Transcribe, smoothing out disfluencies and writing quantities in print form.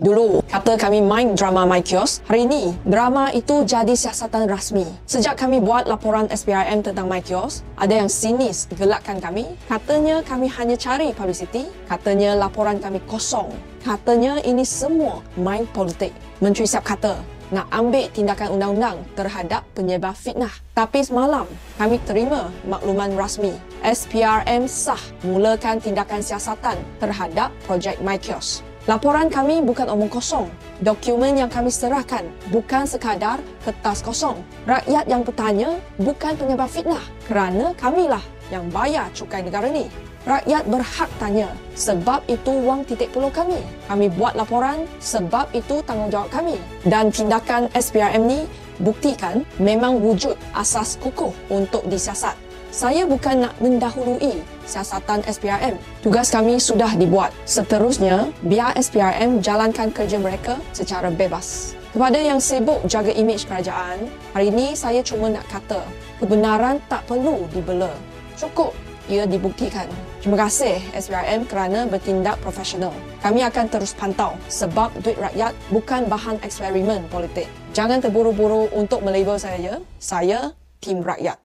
Dulu, kata kami main drama My Kiosk. Hari ini, drama itu jadi siasatan rasmi. Sejak kami buat laporan SPRM tentang My Kiosk, ada yang sinis gelakkan kami. Katanya kami hanya cari publicity. Katanya laporan kami kosong. Katanya ini semua main politik. Menteri siap kata nak ambil tindakan undang-undang terhadap penyebar fitnah. Tapi semalam, kami terima makluman rasmi. SPRM sah mulakan tindakan siasatan terhadap projek My Kiosk. Laporan kami bukan omong kosong. Dokumen yang kami serahkan bukan sekadar kertas kosong. Rakyat yang bertanya bukan penyebar fitnah kerana kamilah yang bayar cukai negara ni. Rakyat berhak tanya, sebab itu wang titik puluh kami. Kami buat laporan sebab itu tanggungjawab kami. Dan tindakan SPRM ni buktikan memang wujud asas kukuh untuk disiasat. Saya bukan nak mendahului siasatan SPRM. Tugas kami sudah dibuat. Seterusnya, biar SPRM jalankan kerja mereka secara bebas. Kepada yang sibuk jaga imej kerajaan, hari ini saya cuma nak kata, kebenaran tak perlu dibela. Cukup ia dibuktikan. Terima kasih SPRM kerana bertindak profesional. Kami akan terus pantau sebab duit rakyat bukan bahan eksperimen politik. Jangan terburu-buru untuk melabel saya. Saya tim rakyat.